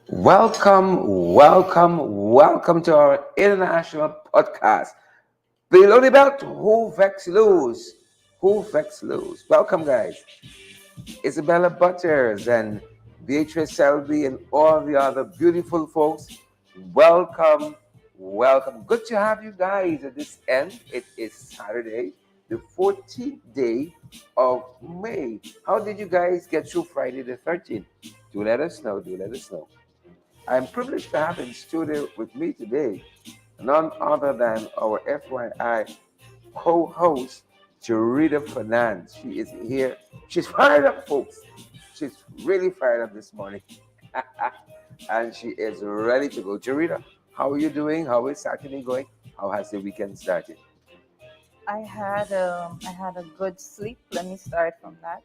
Welcome to our international podcast. Below the belt, who vex lose? Who vex lose? Welcome, guys. Isabella Butters and Beatrice Selby and all the other beautiful folks. Welcome. Good to have you guys at this end. It is Saturday, the 14th day of May. How did you guys get through Friday the 13th? Do let us know. Do let us know. I'm privileged to have in studio with me today none other than our FYI co-host, Jarita Fernand. She is here. She's fired up, folks. She's really fired up this morning. And she is ready to go. Jarita, how are you doing? How is Saturday going? How has the weekend started? I had a good sleep. Let me start from that.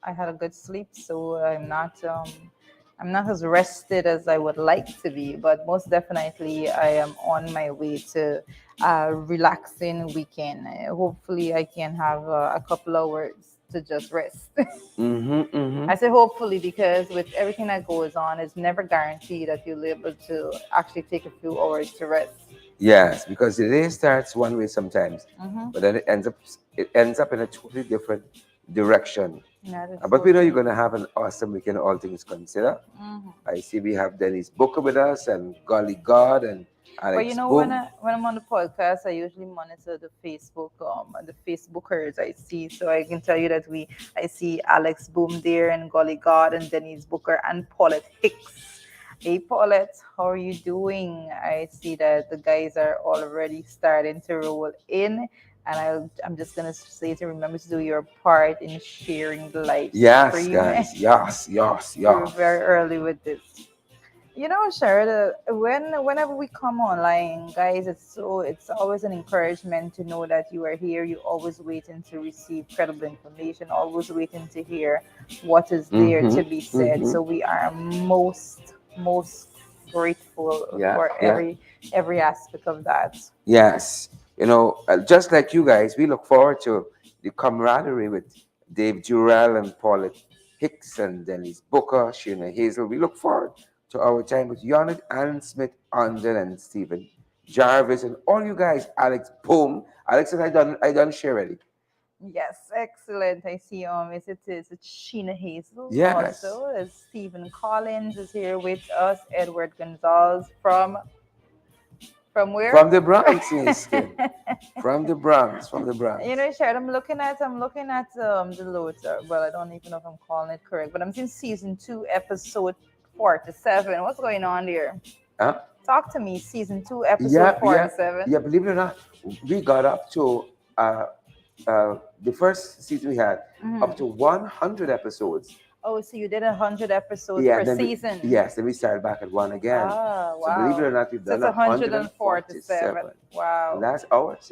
I had a good sleep, so I'm not as rested as I would like to be, but most definitely I am on my way to a relaxing weekend. Hopefully I can have a couple hours to just rest. Mm-hmm, mm-hmm. I say hopefully because with everything that goes on, it's never guaranteed that you'll be able to actually take a few hours to rest. Yes, because the day starts one way sometimes, Mm-hmm. but then it ends up in a totally different direction. That is But so we know you're true. going to have an awesome weekend, all things considered. Mm-hmm. I see we have Dennis Booker with us and Golly God and But you Alex know, Boom. when I'm on the podcast, I usually monitor the Facebookers I see. So I can tell you that I see Alex Boom there and Golly God and Denise Booker and Paulette Hicks. Hey Paulette, how are you doing? I see that the guys are already starting to roll in, and I'm just gonna say to remember to do your part in sharing the live Yes, stream. guys. Yes, yes, We're yes. very early with this. You know, Sharada, whenever we come online, guys, it's always an encouragement to know that you are here. You're always waiting to receive credible information, always waiting to hear what is there Mm-hmm. to be said. Mm-hmm. So we are most grateful Yeah, for yeah. every aspect of that. Yes. Just like you guys, we look forward to the camaraderie with Dave Durrell and Paulette Hicks and Dennis Booker, Sheena Hazel. We look forward to our time with Yonit, Alan Smith, Andel, and Stephen Jarvis, and all you guys, Alex Boom. Alex and I done share already. Yes, excellent. I see. It's Sheena Hazel Yes. also. As Stephen Collins is here with us. Edward Gonzalez from where? From the Bronx, Miss Kim. From the Bronx. From the You Bronx. know, Sharon, I'm looking at the loads. Well, I don't even know if I'm calling it correct, but I'm seeing season 2, episode 47. What's going on there? Huh? Talk to me. Season 2, episode Yeah, yeah, 47. yeah. Believe it or not, we got up to uh, the first season we had up Hmm. to 100 episodes. Oh, so you did 100 episodes Yeah, per and then season. yes, then we started back at one again. Ah, So believe it or wow. not, we've So done it's 147. 147, and Wow. that's hours.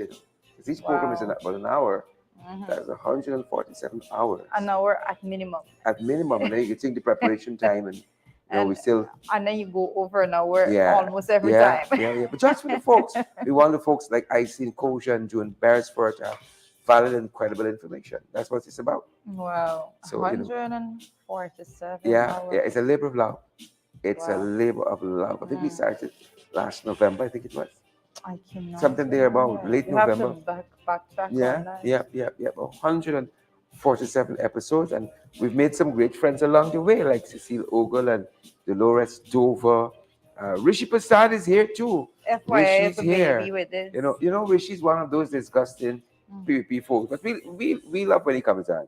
'Cause each program is Wow. about an hour. Hmm. That's 147 An hours hour at minimum. at minimum, and then you think the preparation time, and we and still and then you go over an hour yeah, almost every yeah, time. yeah. But just for the folks, we want the folks like I seen Koja and June Beresford to have valid and credible information. That's what it's about. Wow, So 147 yeah, yeah. hours. It's a labor of love. It's a Wow. labor of love. I think we Mm, started last November. I think it was I cannot something there about remember. late You have to November. backtrack Yeah, on that. yeah, yeah, yeah. About 147 episodes, and we've made some great friends along the way, like Cecile Ogle and Dolores Dover. Rishi Prasad is here too. FYI, Rishi's if a baby here. with this. Rishi's one of those disgusting Mm. PvP folks, but we love when he comes on.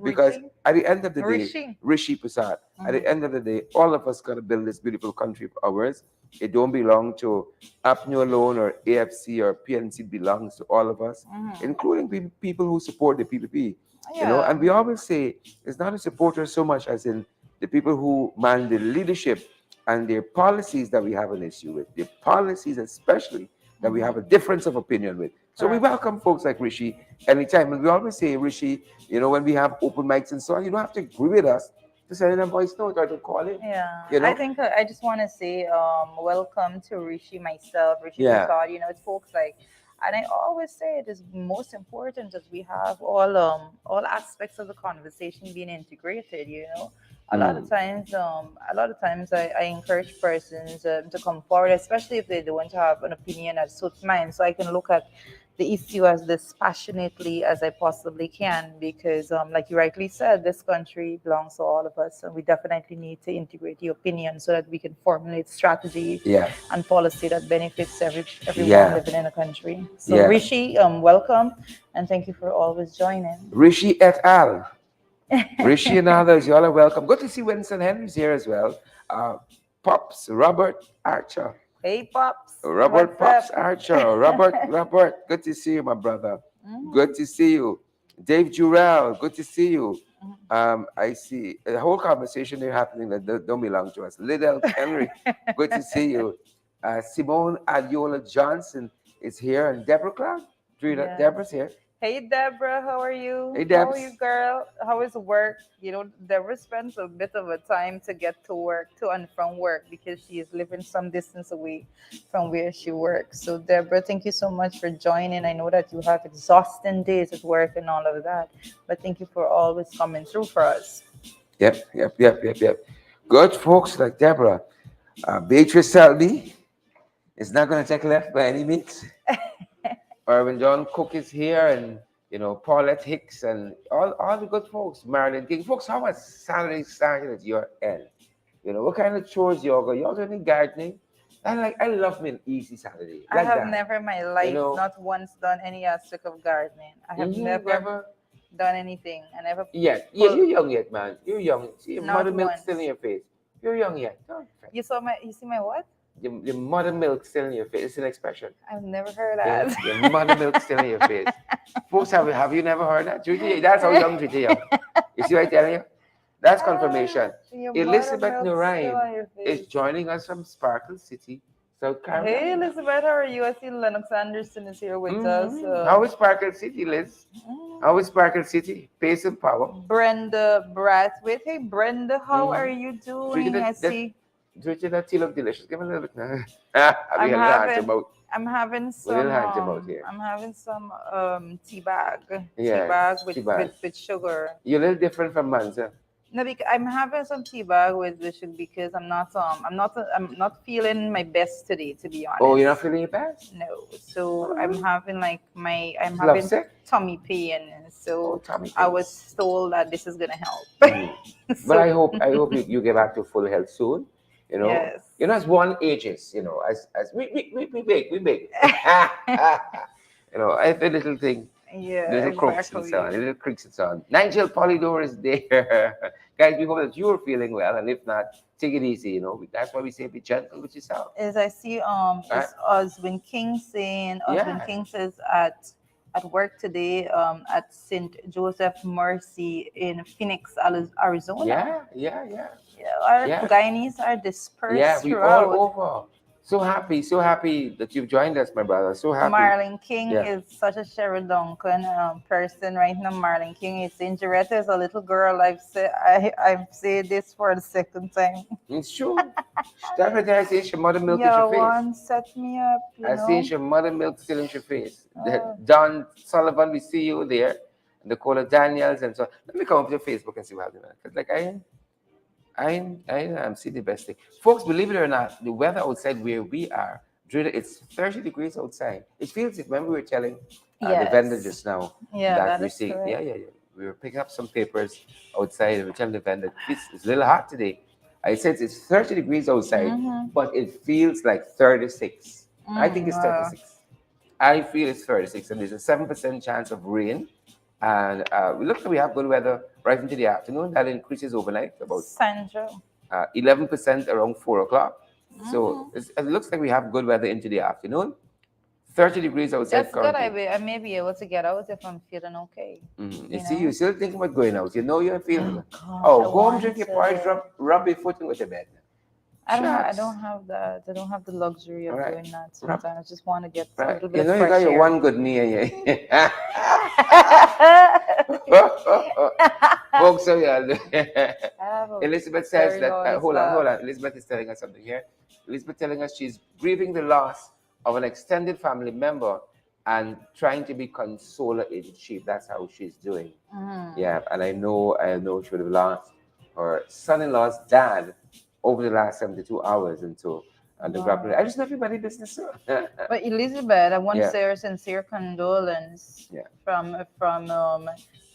Because Rishi? at the end of the day, Rishi? Rishi Prasad, at Hmm. the end of the day, all of us got to build this beautiful country of ours. It don't belong to APNU alone or AFC or PNC. It belongs to all of us, Hmm. including people who support the PPP. Yeah. And we always say it's not a supporter so much as in the people who man the leadership and their policies that we have an issue with, the policies especially that we have a Hmm. difference of opinion with. So we Correct. welcome folks like Rishi anytime. And we always say, Rishi, when we have open mics and so on, you don't have to agree with us to send in a voice note or to call in. Yeah, You I know? think I just want to say welcome to Rishi myself, Rishi Yeah. Prasad. You know, it's folks like, and I always say it is most important that we have all aspects of the conversation being integrated. You know, Mm. A lot of times I encourage persons to come forward, especially if they don't have an opinion that suits mine, so I can look at the issue as dispassionately as I possibly can. Because, like you rightly said, this country belongs to all of us, and we definitely need to integrate the opinion so that we can formulate strategy Yeah. and policy that benefits everyone Yeah. living in the country. So, Yeah. Rishi, welcome, and thank you for always joining. Rishi et al. Rishi and others, you all are welcome. Good to see Winston Henry's here as well. Uh, Pops, Robert Archer. Hey, Pops, Robert what's up? Pops Archer. Robert, good to see you, my brother. Good Mhm. to see you. Dave Jurel, good to see you. I see a whole conversation here happening that don't belong to us. Liddell Henry, good to see you. Simone Adiola Johnson is here, and Deborah Clark. Yes. Deborah's here. Hey, Deborah, how are you? Hey, How are you, Debs. girl? How is work? You know, Deborah spends a bit of a time to get to work, to and from work, because she is living some distance away from where she works. So, Deborah, thank you so much for joining. I know that you have exhausting days at work and all of that, but thank you for always coming through for us. Yep. Good folks like Deborah. Beatrice Selby is not going to take left by any means. Irvin John Cook is here, and Paulette Hicks, and all the good folks. Marilyn King, folks. How was Saturday started at your end? What kind of chores you all got? You all doing any gardening? I love me an easy Saturday I like have that. never in my You life know, not once done any aspect of gardening. I have never never done anything. I never yet. Yeah, pull, you're young yet, man. You're young. See, your not mother milk still in once. your face. You're young yet. Don't fret. You see my what? Your mother milk still in your face. It's an expression. I've never heard Yeah, that. your mother milk still in your face. Folks, have you never heard that? Treaty, that's how young Treaty young. You see what I'm telling you? That's confirmation. Your Elizabeth buttermilk still Nuraim on your is face. joining us from Sparkle City, South Hey Carolina. Elizabeth, how are you? I see Lennox Anderson is here with us. How is Sparkle City, Liz? How is Sparkle City? Pace and power. Brenda Brathwaite. Hey Brenda, how are you Drink doing? that, I that, see. drink that tea look delicious. Give me a little bit now. We I'm a little hand to having mouth. I'm having We a little some hand to mouth here. tea Yes, bag tea bag. with sugar. You're a little different from Manza. No, because I'm having some tea bag with the sugar because I'm not feeling my best today, to be Oh, honest. you're not feeling your best? No, so Uh-huh. I'm It's love having sick? tummy pain, Oh, so tummy I pains. was told that this is gonna help. Mm. But So I hope you get back to full health soon. yes. As one ages, as we big. Every little thing, Yeah, little crooks and so exactly. on, little creaks and so on. Nigel Polydor is there. Guys, we hope that you're feeling well, and if not, take it easy, that's why we say be gentle with yourself. As I see, Right? is Oswin King saying, Oswin Yeah. King says at work today, at St. Joseph Mercy in Phoenix, Arizona. Yeah. Yeah, our Yeah. Guyanese are Yeah, dispersed we all throughout. over. So happy that you've joined us, my brother. So happy. Marlon King Yeah. is such a Cheryl Duncan person right now. Marlon King is saying Jaretta is a little girl. I've said this for the second time. It's true. That's what I see your mother milk in Yeah, your face. one set me up, you I see know. your mother milk still in your face. Uh, Don Sullivan, we see you there. Nicola Daniels and so on. Let me come up to your Facebook and see what happens. Because like I see the best thing. Folks, believe it or not, the weather outside where we are, it's 30 degrees outside. It feels it when we were telling the vendor yes. just now Yeah, that that we is see, correct. yeah. We were picking up some papers outside and we're telling the vendor it's a little hot today. I said it's 30 degrees outside, Mm-hmm. but it feels like 36. I think it's Wow. 36. I feel it's 36, and there's a 7% chance of rain. And we look like we have good weather right into the afternoon. That increases overnight about Sandra. 11% around 4 o'clock. So Mm-hmm. it looks like we have good weather into the afternoon. 30 degrees outside That's good. currently. I may be able to get out if I'm feeling okay. You You see, know. you're still thinking about going out. You know you're feeling. Oh gosh, I Oh, go home, want drink your porridge, to. rub your foot and go to bed. I Shucks. don't have that. I don't have the luxury All of right. doing that. Rub. Sometimes I just want to get a Right. little bit You of know you got fresh your air. one good knee and you. Folks, so yeah. I have a Elizabeth says very that, honest hold on, laugh. hold on. Elizabeth is telling us something here. Elizabeth telling us she's grieving the loss of an extended family member and trying to be consoler in chief. That's how she's doing. Mm. Yeah, and I know she would have lost her son-in-law's dad over the last 72 hours into the Wow. grappling. I just know everybody business, sir. But Elizabeth, I want to Yeah, say our sincere condolence yeah, from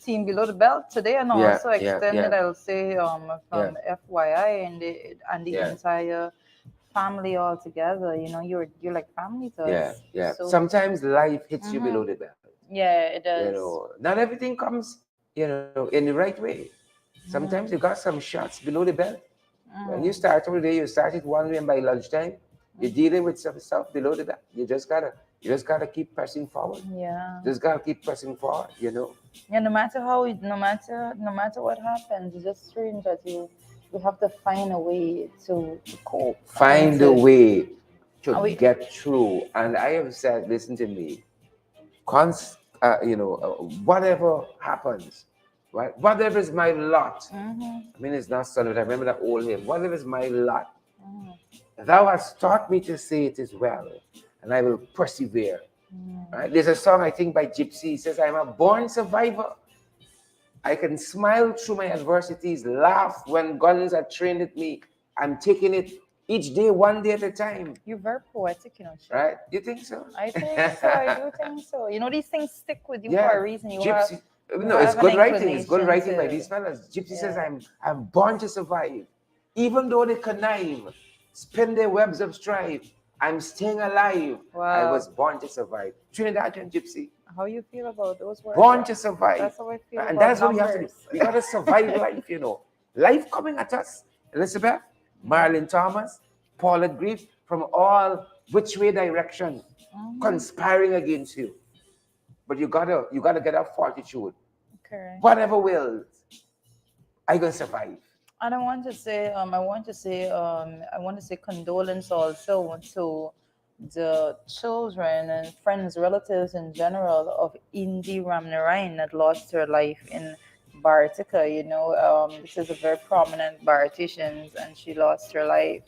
Team Below the Belt today, and yeah, also yeah, extended, yeah, I'll say, yeah, from FYI and the yeah, entire family all together. You know, you're like family to yeah, us. yeah. So, Sometimes life hits you hmm, below the belt. yeah, it You does. know, not everything comes, in the right way. Sometimes you Mm, got some shots below the belt. When you mm, start over there, you start it one way, and by lunchtime, you're mm. dealing with some stuff below the belt. You just gotta keep pressing forward. Yeah. Just gotta keep pressing forward. Yeah, no matter what happens, it's just strange that you have to find a way to cope and Find a to way to and we get through. And I have said, listen to me, whatever happens, right? Whatever is my lot. mm-hmm, I mean, it's not solid. I remember that old hymn. Whatever is my lot, mm-hmm, thou hast taught me to say it is well, and I will persevere. Right? mm-hmm. There's a song I think by Gypsy. It says, "I'm a born survivor. I can smile through my adversities, laugh when guns are trained at me. I'm taking it each day, one day at a time." You're very poetic, Chef. Right? You think so? I think so. I do think so. You know, these things stick with you for Yeah, a reason. You have Gypsy. you No, it's have an good writing. It's good inclination writing by to, these fellas. Gypsy says, yeah. I'm born to survive. Even though they connive, spin their webs of strife, I'm staying alive. I Wow. was born to survive. Trinidad and Gypsy. How you feel about those words? Born to survive. That's how I feel And about that's what we have to do. numbers. We got to survive life. Life coming at us. Elizabeth, Yeah. Marilyn Thomas, Paula Grief, from all which way direction, Hmm. conspiring against you. But you gotta get up fortitude. Okay. Whatever will, I gonna survive. And I want to say condolence also to the children and friends, relatives in general of Indy Ramnarayan that lost her life in Bhartika. This is a very prominent Bharatician, and she lost her life.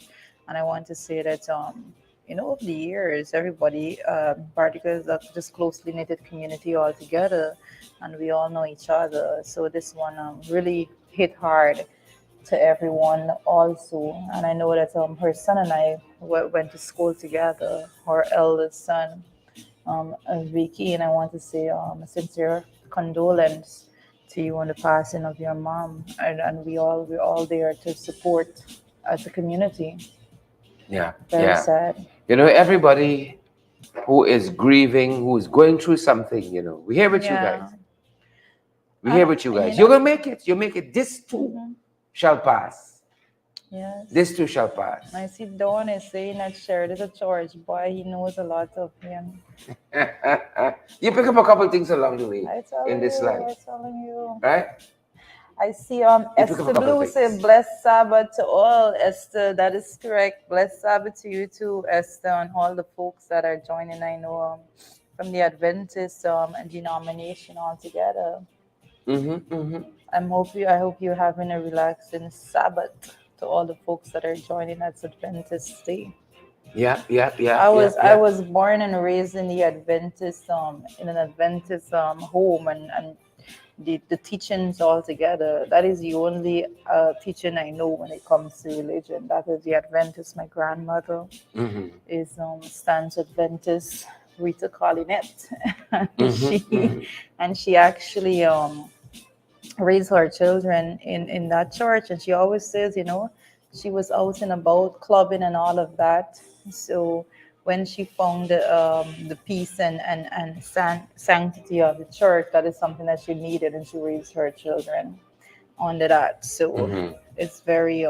And I want to say that, over the years, everybody, Bhartika is a just closely knitted community all together, and we all know each other. So this one really hit hard to everyone also. And I know that her son and I went to school together, her eldest son, Vicky. And I want to say a sincere condolence to you on the passing of your mom. And we're all there to support as a community. Yeah, Very yeah. sad. Everybody who is grieving, who is going through something, we here with you guys. Yeah. We here with you And guys. You're gonna make it. You make it. This too mhm, shall pass. This yes. too shall pass. I see Dawn is saying that Shared is a George boy. He knows a lot of him. You pick up a couple things along the way I in telling this you, life, I telling you. right? I see You pick up a Esther couple of Blue say things. blessed Sabbath to all. Esther, that is correct. Blessed Sabbath to you too, Esther, and all the folks that are joining. I know from the Adventist denomination altogether. Mm-hmm, mm-hmm. I hope you're having a relaxing Sabbath to all the folks that are joining us Adventist Day. Yeah, yeah, yeah, I yeah, was I yeah. was born and raised in an Adventist home, and the teachings altogether. That is the only teaching I know when it comes to religion. That is the Adventist. My grandmother Mm-hmm, is Stance Adventist, Rita Collinette, and mm-hmm, she mm-hmm. and she actually raise her children in that church. And she always says, she was out and about clubbing and all of that. So when she found the peace and sanctity of the church, that is something that she needed, and she raised her children under that. So Mm-hmm. it's very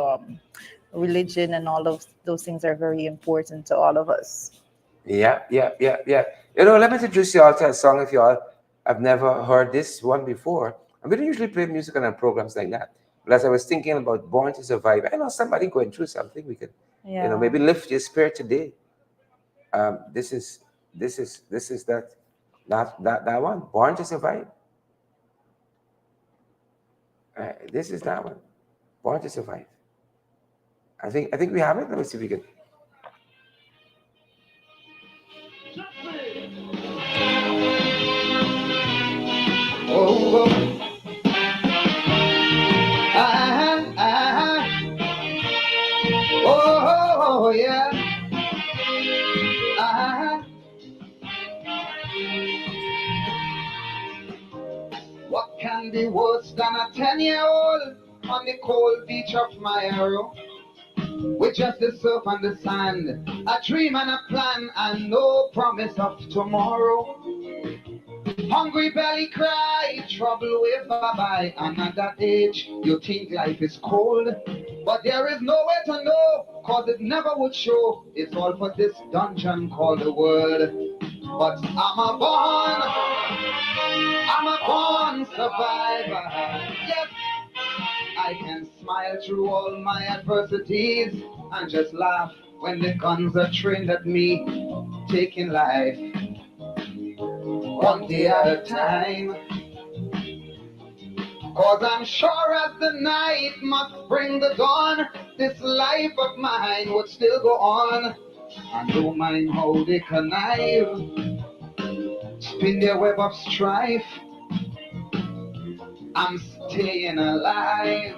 religion and all of those things are very important to all of us. Yeah, yeah, yeah, yeah. Let me introduce you all to a song if you all have never heard this one before. And we don't usually play music on our programs like that. But as I was thinking about Born to Survive, I know somebody going through something. We could, Yeah. maybe lift your spirit today. This is that one. Born to Survive. This is that one. Born to Survive. I think we have it. Let me see if we can. Oh, oh. Oh yeah. uh What can be worse than a 10-year-old on the cold beach of Mayaro? With just the surf and the sand, a dream and a plan, and no promise of tomorrow. Hungry belly cry, trouble way by. And at that age, you think life is cold. But there is no way to know, cause it never would show. It's all for this dungeon called the world. But I'm a born survivor. Yes, I can smile through all my adversities and just laugh when the guns are trained at me, taking life one day at a time. Cause I'm sure as the night must bring the dawn, this life of mine would still go on. And don't mind how they connive, spin their web of strife. I'm staying alive.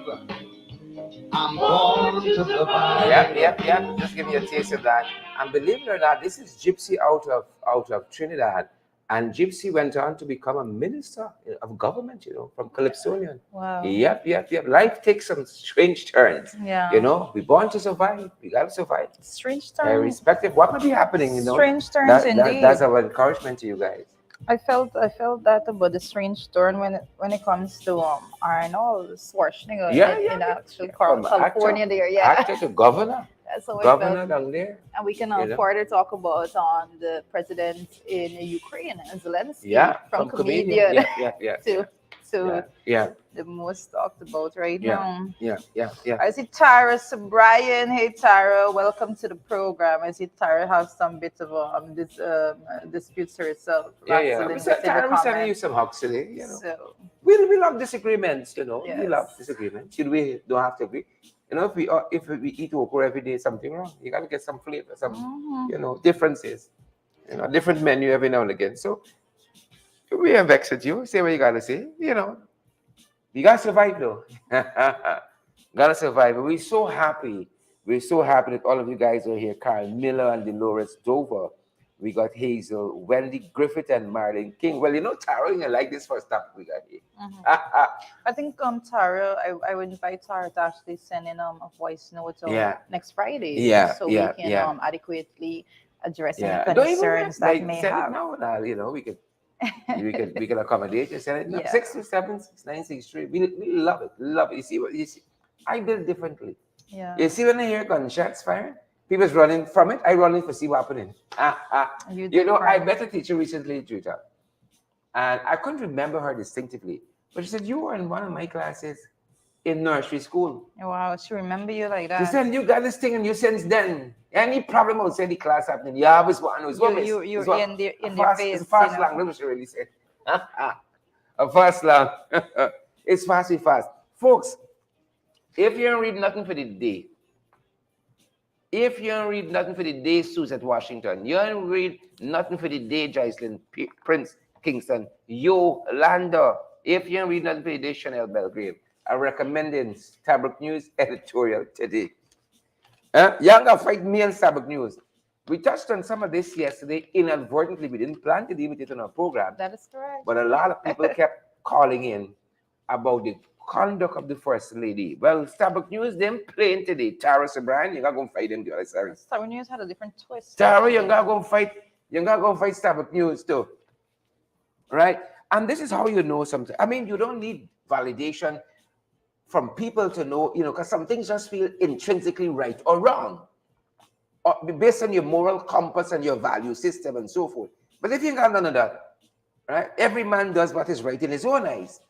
I'm born to Yep, survive. yep, yep. Just give me a taste of that. And believe it or not, this is Gypsy out of Trinidad. And Gypsy went on to become a minister of government, from Calypsonian. Wow. Yep, yep, yep. Life takes some strange turns. Yeah. We're born to survive. We gotta survive. Strange turns. Irrespective of what may be happening, Strange turns that's indeed. our encouragement to you guys. I felt that about the strange turn when it comes to Arnold Schwarzenegger Yeah, yeah, in yeah. actual Yeah. From California there. Yeah. actor to governor, That's how I felt. governor down there. And we can You know. further talk about the president in Ukraine, Zelensky, Yeah, from from comedian. comedian Yeah, yeah, yeah, to yeah, yeah, to yeah, the most talked about right yeah, now. yeah, yeah, yeah. I see Tara Brian. Hey Tara, welcome to the program. I see Tara have some bit of this disputes herself, Yeah, yeah. wrestling within the We sending you comments. some hugs today. So We love disagreements. We love yes. disagreements. We don't have to agree. If we eat okra every day, something wrong. You gotta get some flavor, some Mhm. differences. Different menu every now and again. So we are vexed at you. Say what you gotta say. You gotta survive though. Gotta survive. We're so happy. We're so happy that all of you guys are here. Carl Miller and Dolores Dover. We got Hazel, Wendy Griffith, and Marlene King. Well, Tara, you like this first topic we got here. Mhm. I think Tara, I would invite Tara to actually send in a voice note Yeah, next Friday, yeah, so we yeah, can yeah, adequately address any yeah. Don't even wait. concerns that Like may send it have. now, and we can accommodate you. Send it now. Yeah. 627-6963. We love it. Love it. You see. I build differently. Yeah. You see when I hear gunshots firing, people's running from it. I run in for see what happening. You I different. met a teacher recently in Twitter, and I couldn't remember her distinctively, but she said you were in one of my classes in nursery school. Wow, she remember you like She that. said you got this thing in you since then. Any problem outside the class happening? You always want to know. It's what You miss. you It's you're what a in their fast. It's a face, fast slang. That's what she really said. A fast slang. It's fast. It's fast, folks. If you don't read nothing for the day, if you don't read nothing for the day, Susan Washington, you don't read nothing for the day, Jocelyn Prince Kingston, Yolanda. If you don't read nothing for the day, Chanel Belgrave, I'm recommending Starbuck News editorial today. Younger fight me and Starbuck News. We touched on some of this yesterday inadvertently. We didn't plan to deal with it on our program, That is correct. but a lot of people kept calling in about the conduct of the first lady. Well, Starbuck News, them playing today. Tara O'Brien, you gotta go fight them the other side. Star News had a different twist. Tara, you Actually. gotta go fight. You gotta go fight Starbuck News too, right? And this is how you know something. I mean, you don't need validation from people to know, because some things just feel intrinsically right or wrong, or based on your moral compass and your value system and so forth. But if you ain't got none of that, right? Every man does what is right in his own eyes.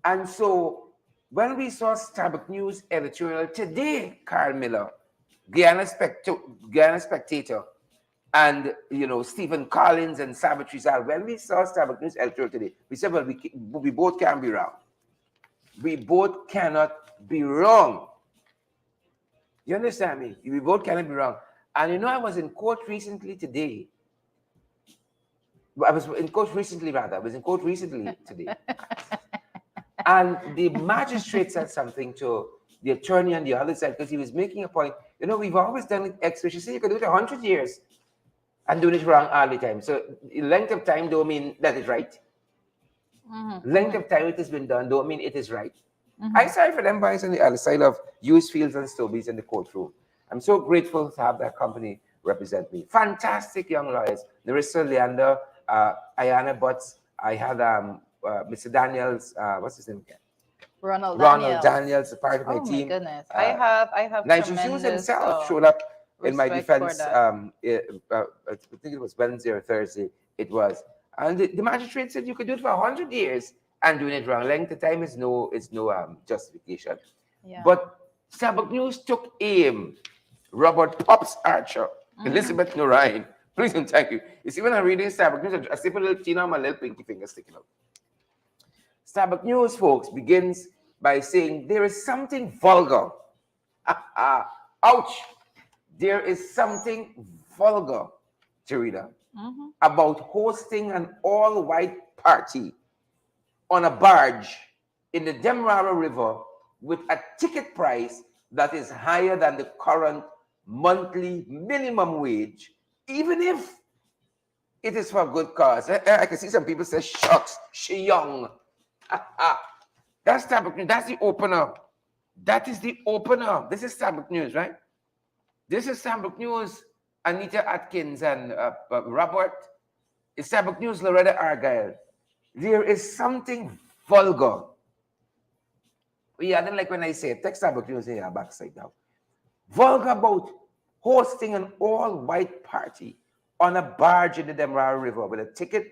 And so when we saw Starbuck News editorial today, Carl Miller, Guyana Spectator, and Stephen Collins and Savage Rizal, when we saw Starbuck News editorial today, we said, well, we both can't be wrong. We both cannot be wrong. You understand me? We both cannot be wrong. And I was in court recently today. I was in court recently today. And the magistrate said something to the attorney on the other side, because he was making a point. We've always done it X, which you say you could do it 100 years and doing it wrong all the time. So length of time don't mean that is right. Length of time it has been done don't mean it is right. I sorry for them boys on the other side of used fields and Stobies in the courtroom. I'm so grateful to have that company represent me. Fantastic young lawyers. Narissa, Leander, Ayana Butts. I had Mr. Daniels, what's his name again? Ronald Daniels, a part of my Oh my team. goodness. I have Nigel Shoes tremendous himself showed up in my respect for defense. that. I think it was Wednesday or Thursday. It was, and the magistrate said you could do it for 100 years and doing it wrong. Length of time is no justification. Yeah. But Starbuck News took aim. Robert Pops Archer, Elizabeth Norine. Please and thank you. You see, when I'm reading Starbuck News, I see a little Tina on my little pinky finger sticking out. Starbuck News, folks, begins by saying there is something vulgar. Ouch! There is something vulgar, Jarida, about hosting an all-white party on a barge in the Demerara River with a ticket price that is higher than the current monthly minimum wage, even if it is for a good cause. I can see some people say, shucks, she young. That's Starbuck News. That's the opener. That is the opener. This is Starbuck News, right? This is Starbuck News. Anita Atkins and Robert. It's Starbuck News, Loretta Argyle. There is something vulgar. Yeah, I don't like when I say it. Text Starbuck News here, backside now. Vulgar about hosting an all-white party on a barge in the Demerara River with a ticket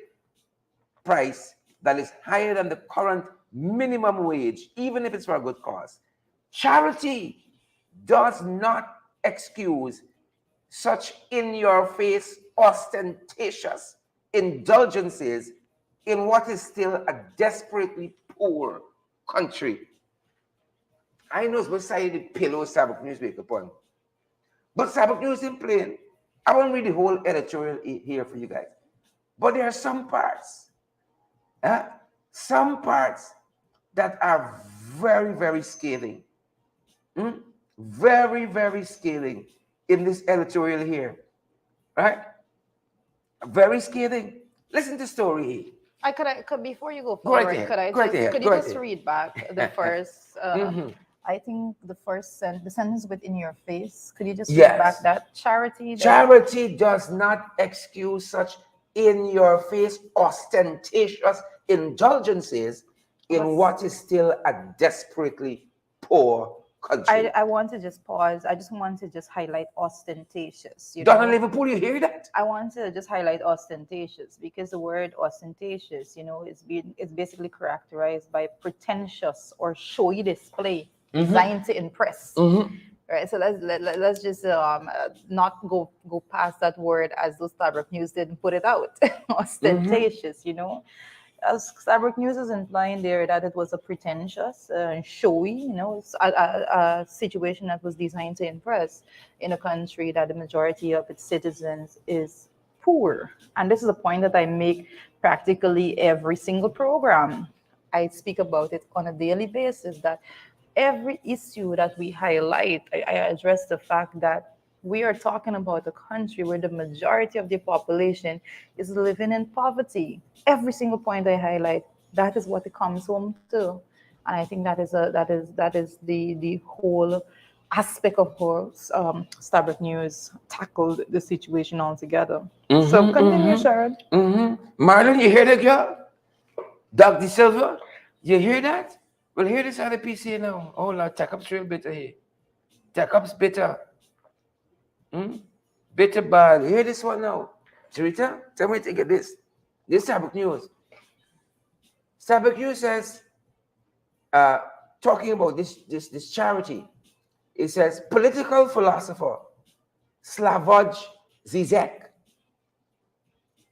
price that is higher than the current minimum wage, even if it's for a good cause. Charity does not excuse such in-your-face, ostentatious indulgences in what is still a desperately poor country. I know it's beside the pillow Starbuck News wake up on. But Starbuck News in plain. I won't read the whole editorial here for you guys. But there are some parts that are very, very scathing. Very, very scathing in this editorial here. Right? Very scathing. Listen to the story here. I could before you go Go right forward, ahead. could I Go right just ahead. could Go you right just ahead. read back the first I think the the sentence with in your face. Could you just read back Yes. that charity does Charity does not excuse such in your face, ostentatious indulgences in was what is still a desperately poor country. I want to just pause. I just want to just highlight ostentatious, Down in Liverpool, you hear that? I want to just highlight ostentatious because the word ostentatious, is basically characterized by pretentious or showy display designed to impress. Right, so let's just not go past that word as those Starbuck News didn't put it out. Ostentatious, as Starbuck News is implying there that it was a pretentious and showy, it's a situation that was designed to impress in a country that the majority of its citizens is poor. And this is a point that I make practically every single program. I speak about it on a daily basis that every issue that we highlight, I address the fact that we are talking about a country where the majority of the population is living in poverty. Every single point I highlight, that is what it comes home to. And I think that is the whole aspect of how Starbuck News tackled the situation altogether. So continue, Sharon. Marlon, you hear that, girl? Doug De Silva, you hear that? Well, hear this other piece here now. Oh, Lord, Tech Up's real bitter here. Tech Up's bitter. Bitter bad. Hear this one now. Charita, tell me to get this. This Starbuck News. Starbuck News says, talking about this charity, it says, political philosopher Slavoj Zizek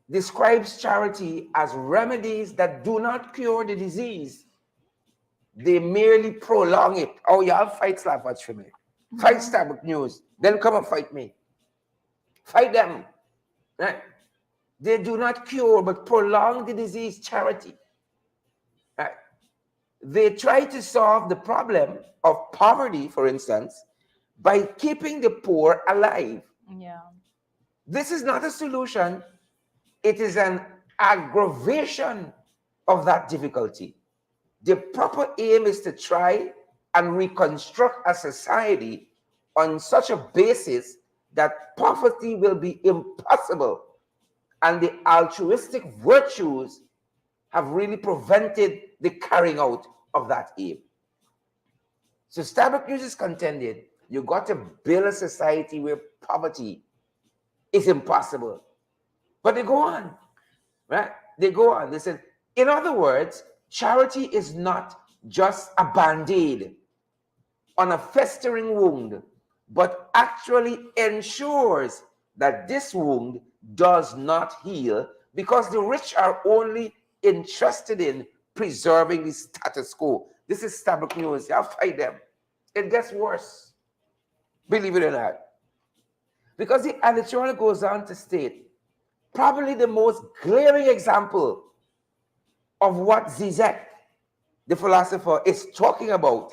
describes charity as remedies that do not cure the disease. They merely prolong it. Oh, y'all fight Slavoj for me. Fight Starbuck News. Then come and fight me. Fight them. Right? They do not cure but prolong the disease. Charity. Right? They try to solve the problem of poverty, for instance, by keeping the poor alive. Yeah. This is not a solution, it is an aggravation of that difficulty. The proper aim is to try and reconstruct a society on such a basis that poverty will be impossible and the altruistic virtues have really prevented the carrying out of that aim. So Starbuck News is contended you got to build a society where poverty is impossible. But they go on, right? They go on. They said, in other words, charity is not just a band-aid on a festering wound, but actually ensures that this wound does not heal because the rich are only interested in preserving the status quo. This is Starbuck News. I'll fight them. It gets worse, believe it or not. Because the editorial goes on to state probably the most glaring example of what Zizek, the philosopher, is talking about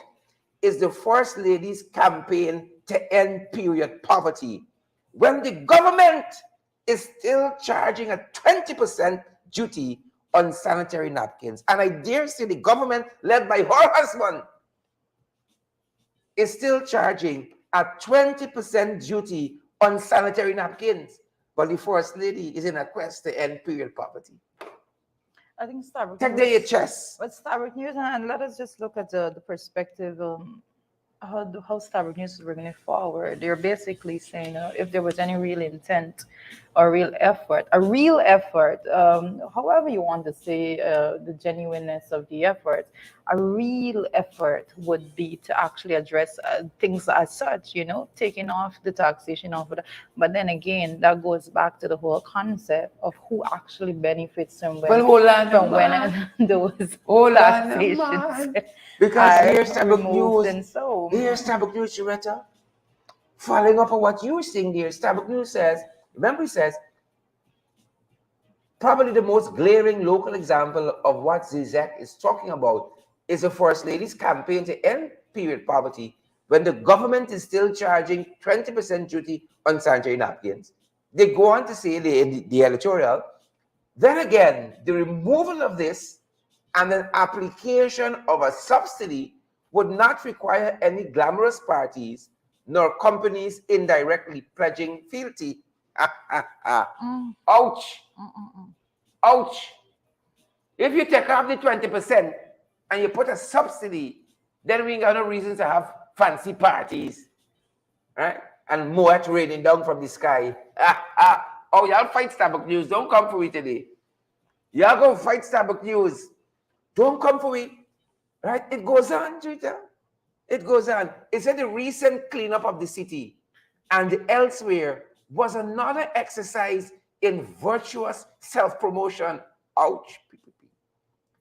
is the First Lady's campaign to end period poverty, when the government is still charging a 20% duty on sanitary napkins. And I dare say the government, led by her husband, is still charging a 20% duty on sanitary napkins. But the First Lady is in a quest to end period poverty. I think Starbuck Take their News. chest. But Starbuck News, and let us just look at the perspective. How Starbuck News is bringing it forward. They're basically saying if there was any real intent or a real effort, however you want to say the genuineness of the effort, a real effort would be to actually address things as such, taking off the taxation off of that. But then again, that goes back to the whole concept of who actually benefits Well, hold on, from man. when those Hold on, taxations man. Because are here's Starbuck removed. News. And so Here's Starbuck News, Shiretta. Following up on what you were saying there, Starbuck News says, remember, he says, probably the most glaring local example of what Zizek is talking about is the First Lady's campaign to end period poverty when the government is still charging 20% duty on sanitary napkins. They go on to say the editorial, then again, the removal of this and an application of a subsidy would not require any glamorous parties nor companies indirectly pledging fealty. mm, Ouch! mm, mm, mm. Ouch! If you take off the 20% and you put a subsidy, then we ain't got no reason to have fancy parties, right? And moet raining down from the sky. Oh, y'all fight Starbuck News. Don't come for me today. Y'all go fight Starbuck News. Don't come for me. Right? It goes on, Twitter. It goes on. It said the recent cleanup of the city and elsewhere was another exercise in virtuous self-promotion. Ouch.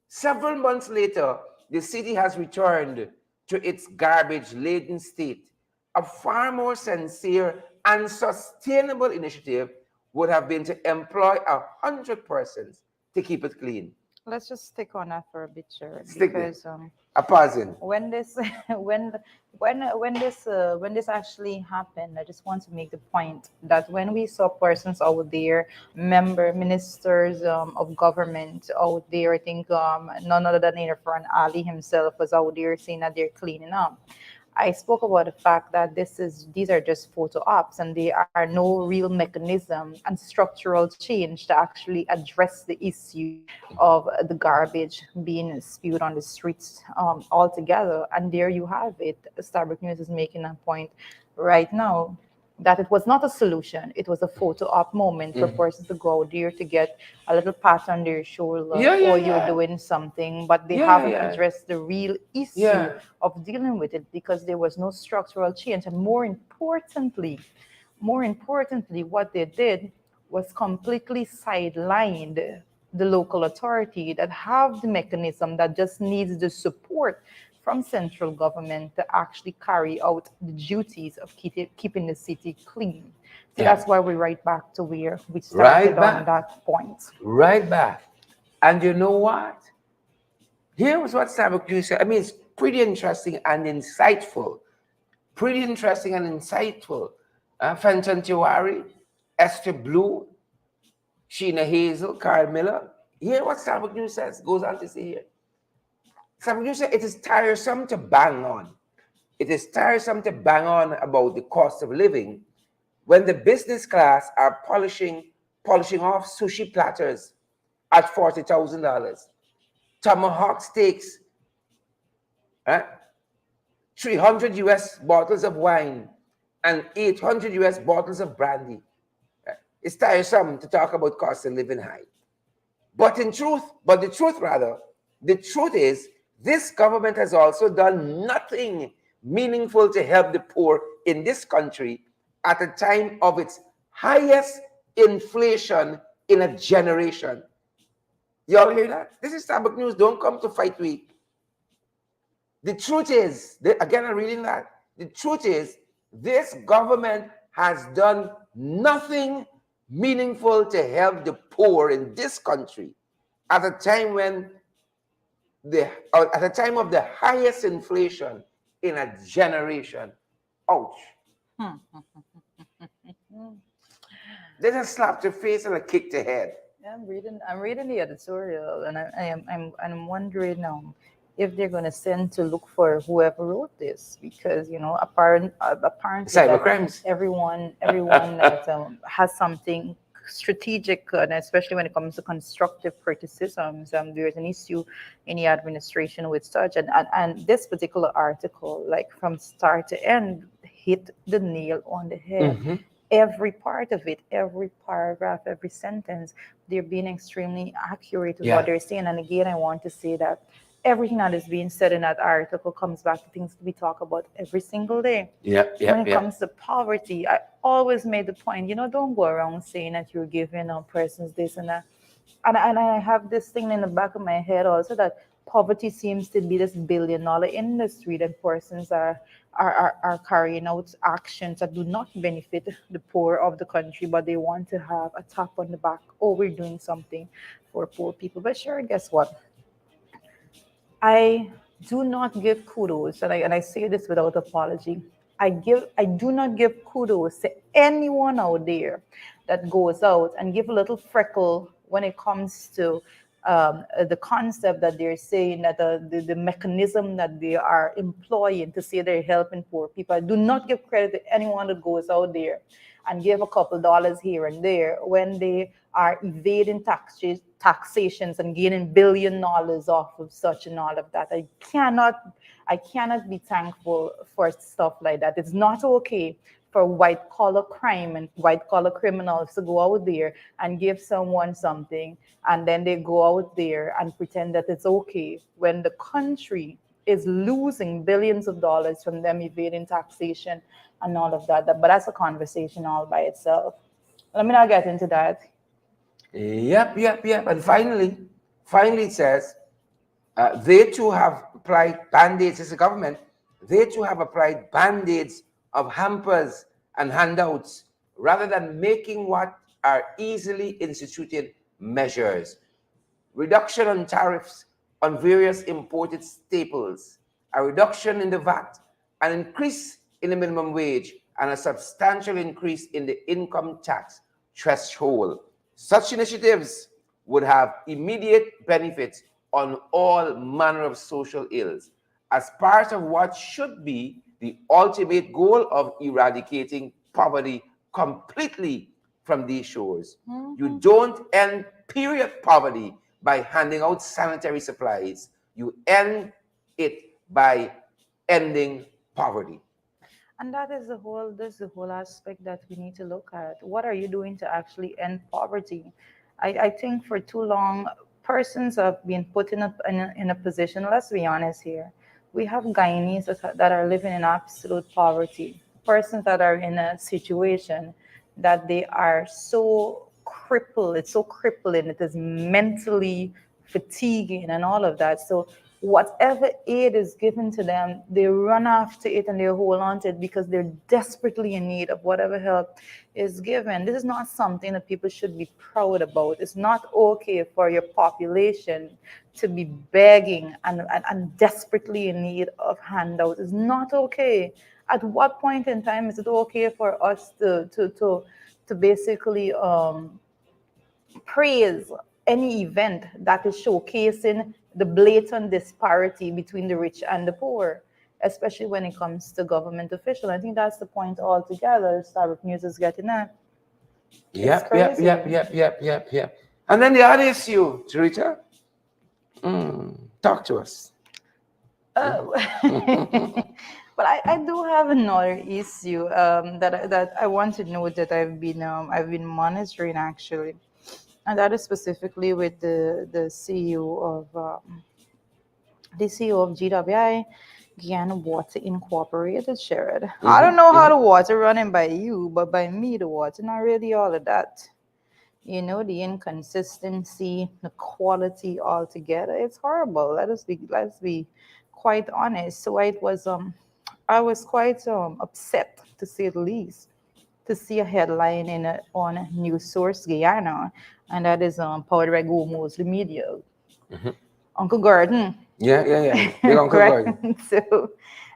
Several months later, the city has returned to its garbage-laden state. A far more sincere and sustainable initiative would have been to employ 100 persons to keep it clean. Let's just stick on that for a bit, sure, Stick there. because A pausing. when this when this actually happened, I just want to make the point that when we saw persons out there, ministers of government out there, I think none other than Irfan Ali himself was out there saying that they're cleaning up. I spoke about the fact that these are just photo ops and they are no real mechanism and structural change to actually address the issue of the garbage being spewed on the streets altogether. And there you have it. Starbucks News is making a point right now that it was not a solution. It was a photo op moment for persons to go out there to get a little pat on their shoulder, or you're doing something, but they haven't addressed the real issue of dealing with it because there was no structural change. And more importantly, what they did was completely sidelined the local authority that have the mechanism that just needs the support from central government to actually carry out the duties of keeping the city clean. So that's why we're right back to where we started on that point. Right back. And you know what? Here was what Starbucks News said. I mean, it's pretty interesting and insightful. Pretty interesting and insightful. Fenton Tiwari, Esther Blue, Sheena Hazel, Carl Miller. Here what Starbucks News says, goes on to say here. Starbucks News says it is tiresome to bang on. It is tiresome to bang on about the cost of living when the business class are polishing off sushi platters at $40,000, tomahawk steaks, eh, 300 US bottles of wine, and 800 US bottles of brandy. It's tiresome to talk about cost of living high. The truth is, this government has also done nothing meaningful to help the poor in this country at a time of its highest inflation in a generation. Y'all hear that? This is Starbucks News. Don't come to fight week. The truth is, again, I'm reading that. The truth is, this government has done nothing meaningful to help the poor in this country at a time when at a time of the highest inflation in a generation. Ouch. There's a slap to the face and a kick to the head. Yeah, I'm reading the editorial, and I'm wondering if they're going to send to look for whoever wrote this, because apparently Cyber that crimes. everyone that has something strategic, and especially when it comes to constructive criticisms, there's an issue in the administration with such, and this particular article, like from start to end, hit the nail on the head. Mhm. Every part of it, every paragraph, every sentence, they're being extremely accurate with Yeah. what they're saying. And again, I want to say that everything that is being said in that article comes back to things we talk about every single day. Yep, When yep, it yep. comes to poverty, I always made the point, don't go around saying that you're giving persons this and that. And I have this thing in the back of my head also, that poverty seems to be this billion-dollar industry that persons are carrying out actions that do not benefit the poor of the country, but they want to have a tap on the back. Oh, we're doing something for poor people. But sure, guess what? I do not give kudos, and I say this without apology. I do not give kudos to anyone out there that goes out and give a little freckle when it comes to the concept that they're saying, that the mechanism that they are employing to say they're helping poor people. I do not give credit to anyone that goes out there and give a couple dollars here and there when they are evading taxations and gaining $1 billion off of such and all of that. I cannot be thankful for stuff like that. It's not okay for white collar crime and white collar criminals to go out there and give someone something, and then they go out there and pretend that it's okay when the country is losing billions of dollars from them evading taxation and all of that. But that's a conversation all by itself. Let me not get into that. Yep. And finally it says, they too have applied band-aids as a government. They too have applied band-aids of hampers and handouts rather than making what are easily instituted measures. Reduction on tariffs on various imported staples, a reduction in the VAT, an increase in the minimum wage, and a substantial increase in the income tax threshold. Such initiatives would have immediate benefits on all manner of social ills as part of what should be the ultimate goal of eradicating poverty completely from these shores. You don't end period poverty by handing out sanitary supplies. You end it by ending poverty. And that's the whole aspect that we need to look at. What are you doing to actually end poverty? I think for too long, persons have been put in a position, let's be honest here. We have Guyanese that are living in absolute poverty, persons that are in a situation that they are so crippled, it's so crippling, it is mentally fatiguing and all of that. So whatever aid is given to them, they run after it and they hold on to it because they're desperately in need of whatever help is given. This is not something that people should be proud about. It's not okay for your population to be begging and desperately in need of handouts. It's not okay. At what point in time is it okay for us to basically praise any event that is showcasing the blatant disparity between the rich and the poor, especially when it comes to government officials? I think that's the point altogether. Startup News is getting at. It's Yep, yep, crazy. yep, yep, yep, yep, yep. And then the other issue, Charita, talk to us. Uh, but I do have another issue that I want to know that I've been monitoring actually, and that is specifically with the CEO of the CEO of GWI, Guyana Water Incorporated, Sherrod. I don't know how the water running by you, but by me, the water not really all of that. You know, the inconsistency, the quality altogether, it's horrible. Let's be quite honest. So I was quite upset to say the least to see a headline on News Source Guyana, and that is powered by Go Mostly Media. Uncle Gordon, Yeah, yeah, yeah. Big Uncle right? Gordon. So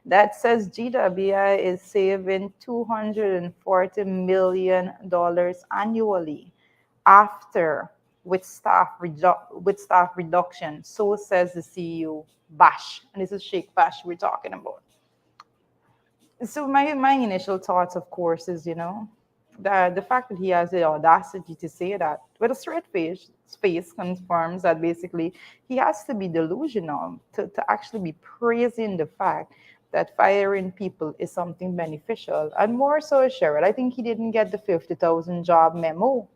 that says GWI is saving $240 million annually after with staff reduction. So says the CEO Bash, and this is Sheikh Bash we're talking about. So my initial thoughts, of course, is the fact that he has the audacity to say that with a straight face confirms that basically he has to be delusional to actually be praising the fact that firing people is something beneficial. And more so, Cheryl, I think he didn't get the 50,000 job memo.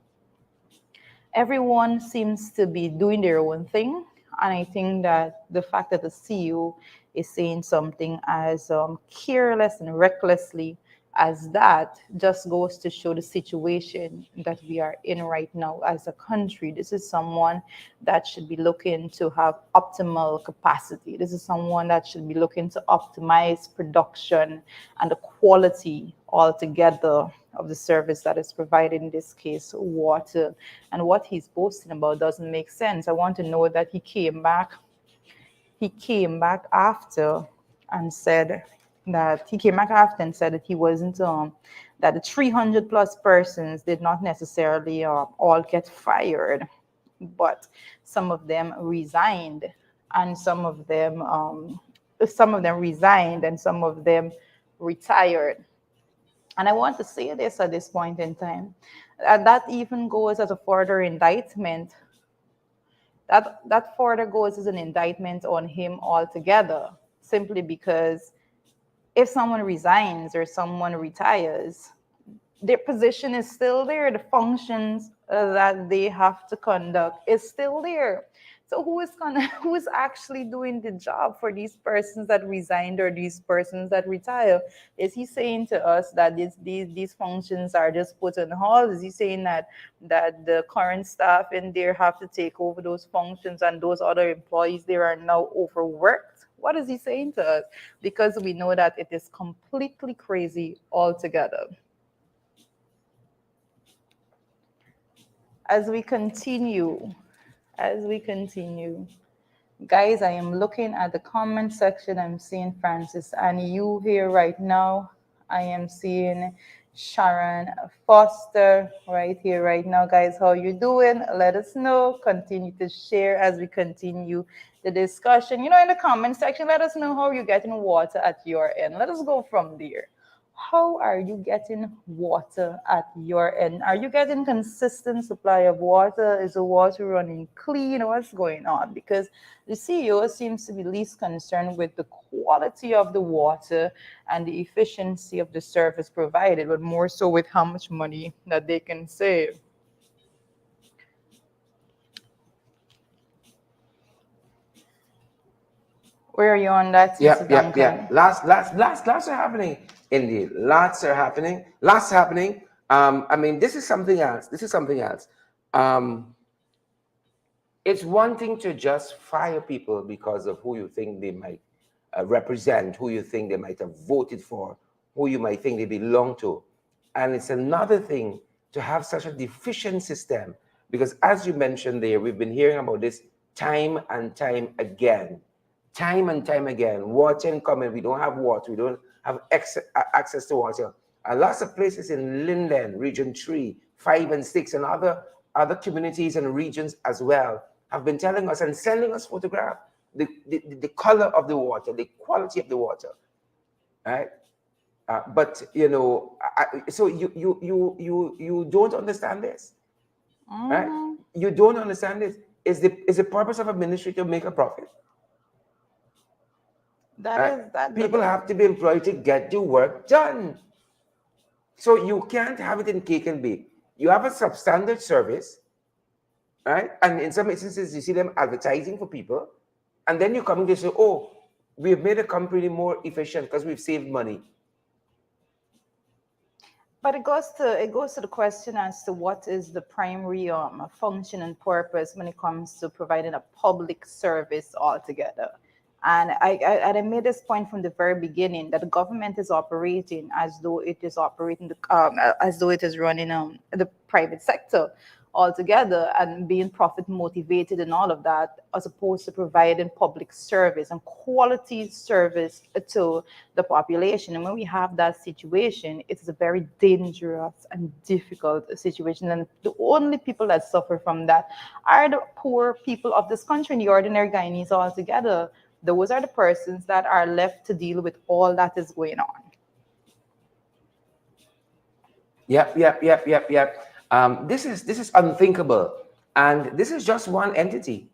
Everyone seems to be doing their own thing. And I think that the fact that the CEO is saying something as careless and recklessly as that just goes to show the situation that we are in right now as a country. This is someone that should be looking to have optimal capacity. This is someone that should be looking to optimize production and the quality altogether of the service that is provided, in this case, water. And what he's boasting about doesn't make sense. I want to know that he came back after and said that he wasn't that the 300 plus persons did not necessarily all get fired, but some of them resigned, and some of them resigned and some of them retired. And I want to say this at this point in time, that even goes as a further indictment. That further goes as an indictment on him altogether, simply because if someone resigns or someone retires, their position is still there. The functions that they have to conduct is still there. So who is actually doing the job for these persons that resigned or these persons that retire? Is he saying to us that these functions are just put on hold? Is he saying that the current staff in there have to take over those functions and those other employees there are now overworked? What is he saying to us? Because we know that it is completely crazy altogether. as we continue, as we continue, guys, I am looking at the comment section. I'm seeing Francis and you here right now. I am seeing Sharon Foster right here right now. Guys, how you doing? Let us know. Continue to share as we continue the discussion. In the comment section, let us know how you're getting water at your end. Let us go from there. How are you getting water at your end? Are you getting consistent supply of water? Is the water running clean? What's going on? Because the CEO seems to be least concerned with the quality of the water and the efficiency of the service provided, but more so with how much money that they can save. Where are you on that, Mr. Yep, yep, yep. Duncan? Lots are happening. Indeed, lots are happening. Lots happening. I mean, this is something else. This is something else. Um, It's one thing to just fire people because of who you think they might represent, who you think they might have voted for, who you might think they belong to. And it's another thing to have such a deficient system because, as you mentioned there, we've been hearing about this time and time again. Time and time again, water incoming, we don't have water, we don't have access to water. And lots of places in Linden, Region 3, 5 and 6, and other communities and regions as well have been telling us and sending us photographs, the color of the water, the quality of the water, right? But so you don't understand this, right? Hmm. You don't understand this. Is the purpose of a ministry to make a profit? That Right? is that People the have to be employed to get the work done. So you can't have it in cake and bake. You have a substandard service, right? And in some instances, you see them advertising for people, and then you come and say, "Oh, we've made a company more efficient because we've saved money." But it goes to the question as to what is the primary function and purpose when it comes to providing a public service altogether. And I made this point from the very beginning that the government is operating as though it is operating as though it is running the private sector altogether and being profit motivated and all of that, as opposed to providing public service and quality service to the population. And when we have that situation, it is a very dangerous and difficult situation. And the only people that suffer from that are the poor people of this country and the ordinary Guyanese altogether. Those are the persons that are left to deal with all that is going on. Yep. This is unthinkable, and this is just one entity.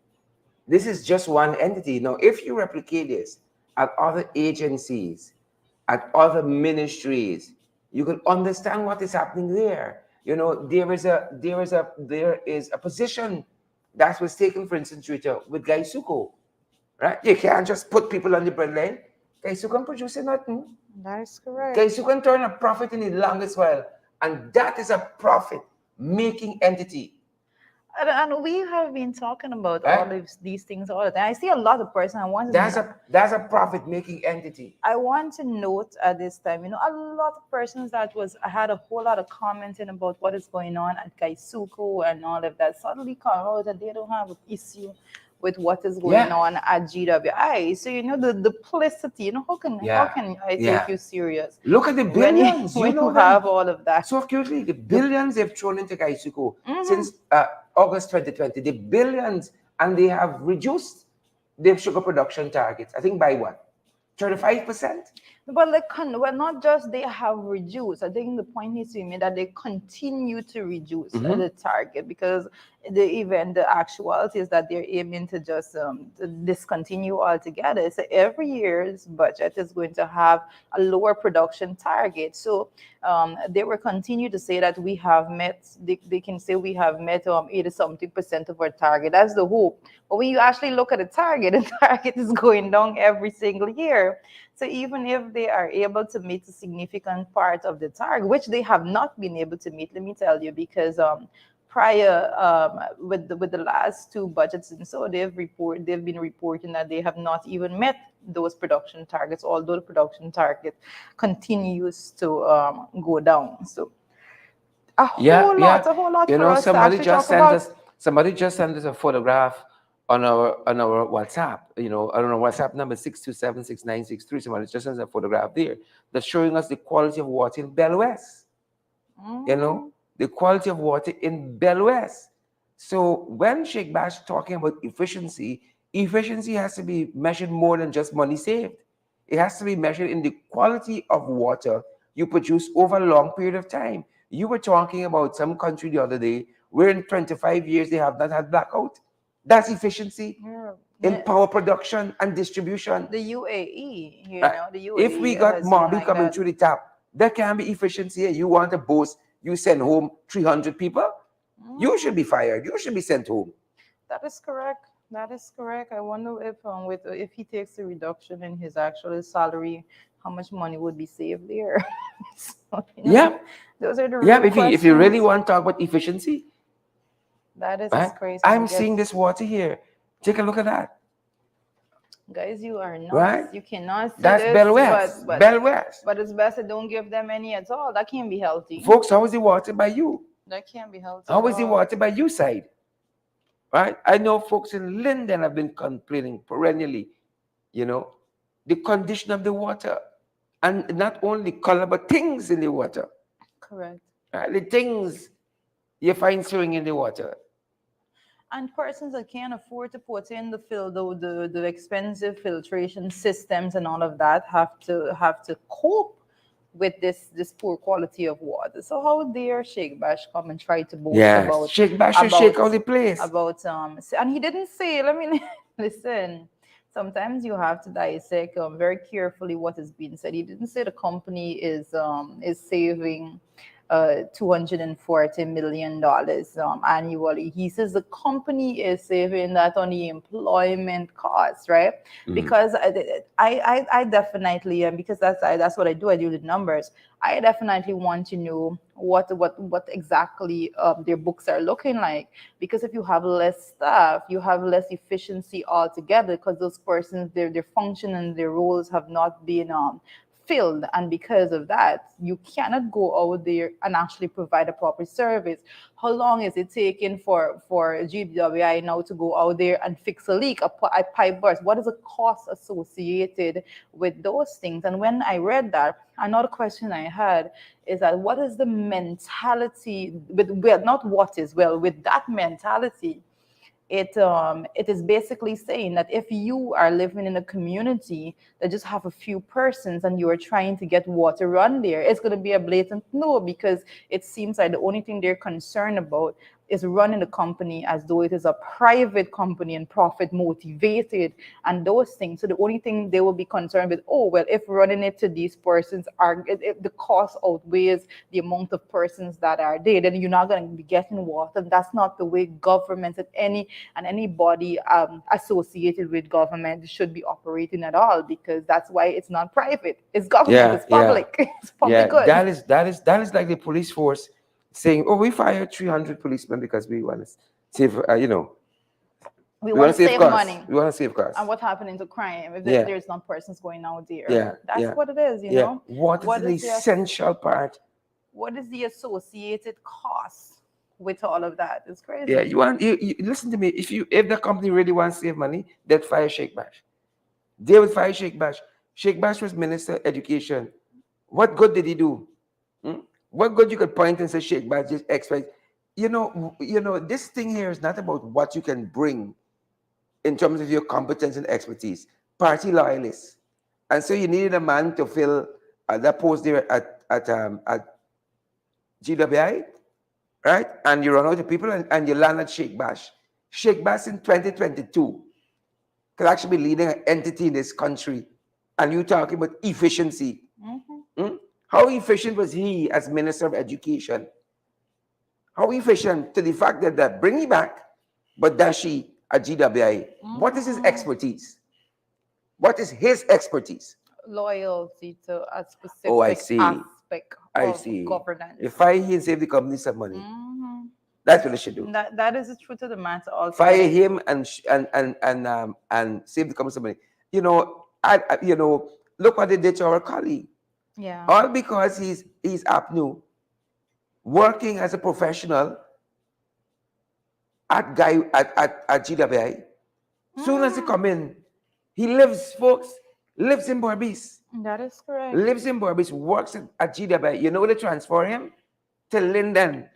This is just one entity. Now, if you replicate this at other agencies, at other ministries, you can understand what is happening there. There is a position that was taken, for instance, Rita, with Gaisuko, right? You can't just put people on the bread line. Gaisuko can produce nothing. That is correct. Guys, you can turn a profit in the longest while, and that is a profit making entity, And we have been talking about right? all of these things all the time. I see a lot of person. That's a profit making entity. I want to note at this time, a lot of persons I had a whole lot of commenting about what is going on at Kaisuko and all of that. Suddenly come out and they don't have an issue with what is going Yeah, on at GWI. So the duplicity, how yeah, can I take yeah. you serious Look at the when you billions. You when you know them have all of that? so acutely. The The billions they've thrown into Kaisuko Mhm. since August 2020. The billions, and they have reduced their sugar production targets. I think by what, 35%? But well, not just they have reduced. I think the point needs to be made that they continue to reduce Mm-hmm. the target, because the actuality is that they're aiming to just to discontinue altogether. So every year's budget is going to have a lower production target. So they will continue to say that we have met. They can say we have met 80 something percent of our target. That's the hope. But when you actually look at the target, the target is going down every single year. So even if they are able to meet a significant part of the target, which they have not been able to meet, let me tell you, because prior with the last two budgets, and so they've been reporting that they have not even met those production targets, although the production target continues to go down. So Yeah, yeah. a whole lot You for know, us to actually talk about. somebody just sent us a photograph on our WhatsApp. On our WhatsApp number 6276963. Somebody just sent us a photograph there that's showing us the quality of water in Bell West. You know, Mhm. the quality of water in Bell West. So when Sheikh Bash talking about efficiency, efficiency has to be measured more than just money saved. It has to be measured in the quality of water you produce over a long period of time. You were talking about some country the other day where in 25 years they have not had blackout. That's efficiency Yeah. in Yeah. power production and distribution. The UAE, Right? the If we UAE got has been Marby like coming that. through the tap, there can be efficiency here. You want a boast, you send home 300 people, you should Mhm. be fired. You should be sent home. That is correct. That is correct. I wonder if he takes a reduction in his actual salary, how much money would be saved there. So Yeah, those are the yeah. real If you really questions. want to talk about efficiency, That is right? just crazy. I'm Yes. seeing this water here. Take a look at that, Guys, you are nuts. right? You cannot see That's this, Bell West. Bell West. but it's best to don't give them any at all. That can't be healthy. Folks, how is the water by you? That can't be healthy at How is the all. water by you side? Right? I know folks in Linden have been complaining perennially, you know, the condition of the water. And not only color, but things in the water. Correct. Right? The things you find swimming in the water. And persons that can't afford to put in the expensive filtration systems and all of that have to cope with this poor quality of water. So how dare Sheikh Bash come and try to boast Yes. Shake bash should shake out the place. and he didn't say, let me listen. Sometimes you have to dissect very carefully what is being said. He didn't say the company is saving $240 million annually. He says the company is saving that on the employment costs, right? Because I definitely, because that's what I do. I do the numbers. I definitely want to know what exactly their books are looking like. Because if you have less staff, you have less efficiency altogether. Because those persons, their function and their roles have not been filled, and because of that you cannot go out there and actually provide a proper service. How long is it taking for GWI now to go out there and fix a leak, a pipe burst? What is the cost associated with those things? And when I read that, another question I had is that what is the mentality with, well, not what is, well, with that mentality, it is basically saying that if you are living in a community that just have a few persons and you are trying to get water run there, it's going to be a blatant no, because it seems like the only thing they're concerned about is running the company as though it is a private company and profit motivated and those things. So the only thing they will be concerned with, oh well, if running it to these persons are, if the cost outweighs the amount of persons that are there, then you're not going to be getting water. That's not the way government and anybody associated with government should be operating at all, because that's why it's not private, it's government, Yeah, it's yeah. public. It's public Yeah, good. that is like the police force saying, "Oh, we fired 300 policemen because we want to save, We we want want to to save save costs. money. We want to save costs." And what happening to crime if Yeah, there's not persons going out there? yeah, That's yeah, what it is, you yeah. know. Water is What an is the essential part. what is the associated cost with all of that? It's Yeah, crazy. you listen to me. If the company really wants to save money, they'd fire Sheikh Bash. They would fire Sheikh Bash. Sheikh Bash was Minister of Education. What good did he do? Hmm? What good you could point and say Sheikh Bash just expect? This thing here is not about what you can bring in terms of your competence and expertise. Party loyalists, and so you needed a man to fill that post there at GWI, right? And you run out of people, and you land at Sheikh Bash. Sheikh Bash in 2022 could actually be leading an entity in this country, and you talking about efficiency. Hmm. Hmm? How efficient was he as Minister of Education? How efficient to the fact that bring me back, but does she at GWI? What is his expertise? What is his expertise? Loyalty to a Oh, I specific see. aspect I of see. governance. If fire him and save the company some money, Hmm. that's what they should do. That is the truth of the matter Fire altogether. him and save the company some money. Look what they did to our colleague. Yeah. All because he's up new, working as a professional at GWI. Soon as he Mm, come in, he lives, folks, lives in Barbies. that is correct. Lives in Barbies, works at GWI. You know they transfer him to Linden.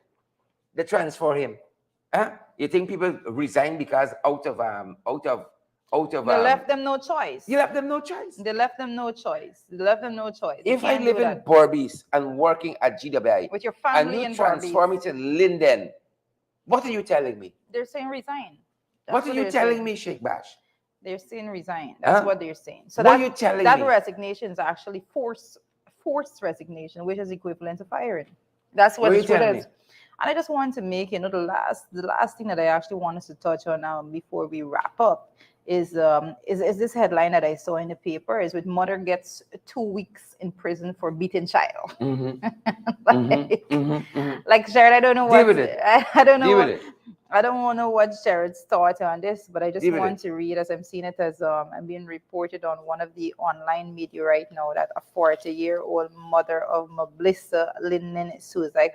They transfer him. Huh? You think people resign because out of They left them no choice. you left them no choice. They left them no choice. They left them no choice. You If I can't live do in that Barbies and working at GWI with your and family you in transfer me Barbies. to Linden, what are you telling me? They're saying resign. What That's are what you they're telling saying. me, Sheikh Bash? They're saying resign. That's Huh? what they're saying. So What are you telling that me? resignation is actually forced resignation, which is equivalent to firing. That's What what are the you truth telling is. me? And I just want to make, the last thing that I actually wanted to touch on before we wrap up is this headline that I saw in the paper is with mother gets 2 weeks in prison for beating child. Mm-hmm. Mm-hmm. like, Mm-hmm. Mm-hmm. like Jared, I don't know Deal what with it. I don't know Deal with what it. I don't want to know what Sherrod's thought on this, but I just Deal with want it. to read as I'm seeing it as being reported on one of the online media right now that a 40-year-old mother of Melissa Linden Suicide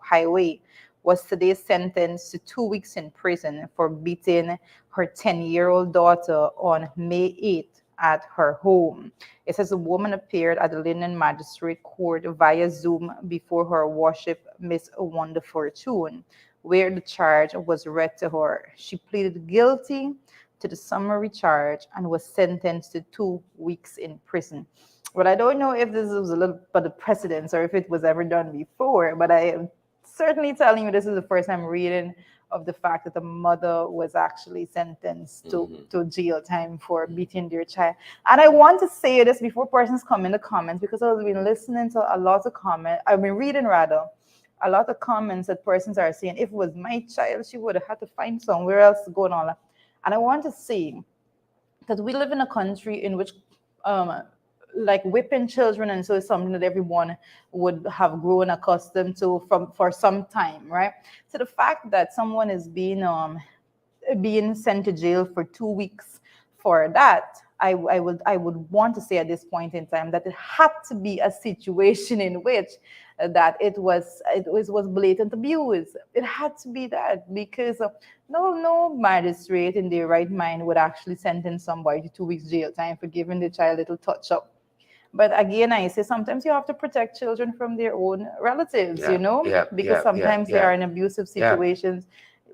Highway was today sentenced to 2 weeks in prison for beating her 10-year-old daughter on May 8th at her home. It says the woman appeared at the Linden Magistrate Court via Zoom before her worship Miss Wonder Fortune, where the charge was read to her. She pleaded guilty to the summary charge and was sentenced to 2 weeks in prison. But I don't know if this was a little bit of precedence or if it was ever done before, but I am certainly telling you this is the first time reading of the fact that the mother was actually sentenced to jail time for beating their child. And I want to say this before persons come in the comments because I've been listening to a lot of comments. I've been reading rather a lot of comments that persons are saying, if it was my child, she would have had to find somewhere else to go and all that. And I want to say that we live in a country in which um, like whipping children and so is something that everyone would have grown accustomed to from for some time, right? So the fact that someone is being sent to jail for 2 weeks for that, I would want to say at this point in time that it had to be a situation in which that it was blatant abuse. It had to be that because no magistrate in their right mind would actually sentence somebody to 2 weeks jail time for giving the child a little touch up. But again, I say sometimes you have to protect children from their own relatives, Yeah, yeah, because yeah, yeah, sometimes they yeah, are in abusive yeah. situations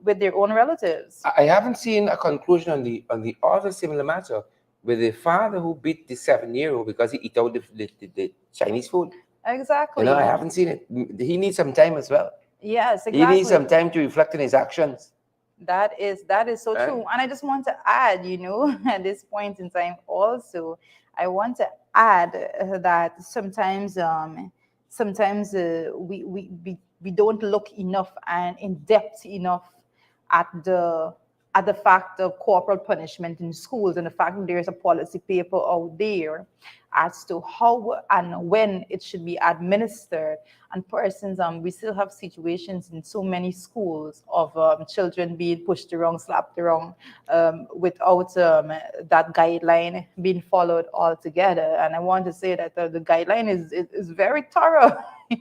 with their own relatives. I haven't seen a conclusion on the other similar matter with the father who beat the 7-year-old because he eat out the Chinese food. You know, I Exactly. haven't seen it. He needs some time as well. Yes, He needs exactly. some time to reflect on his actions. That is so Right? true. And I just want to add, at this point in time also, I want to add that sometimes we don't look enough and in depth enough at the fact of corporal punishment in schools and the fact that there's a policy paper out there as to how and when it should be administered. And persons, we still have situations in so many schools of children being pushed around, slapped around, without that guideline being followed altogether. And I want to say that the guideline is very thorough.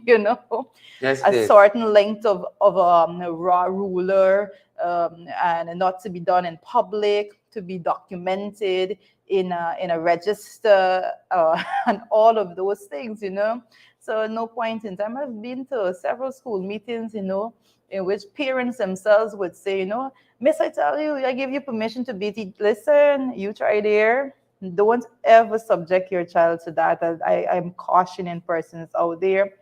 you know, Yes, it a is. certain length of raw ruler, and not to be done in public, to be documented in a register, and all of those things. So no point in time. I've been to several school meetings, in which parents themselves would say, Miss, I tell you, I give you permission to beat it. Listen, you try there. Don't ever subject your child to that. I'm cautioning persons out there.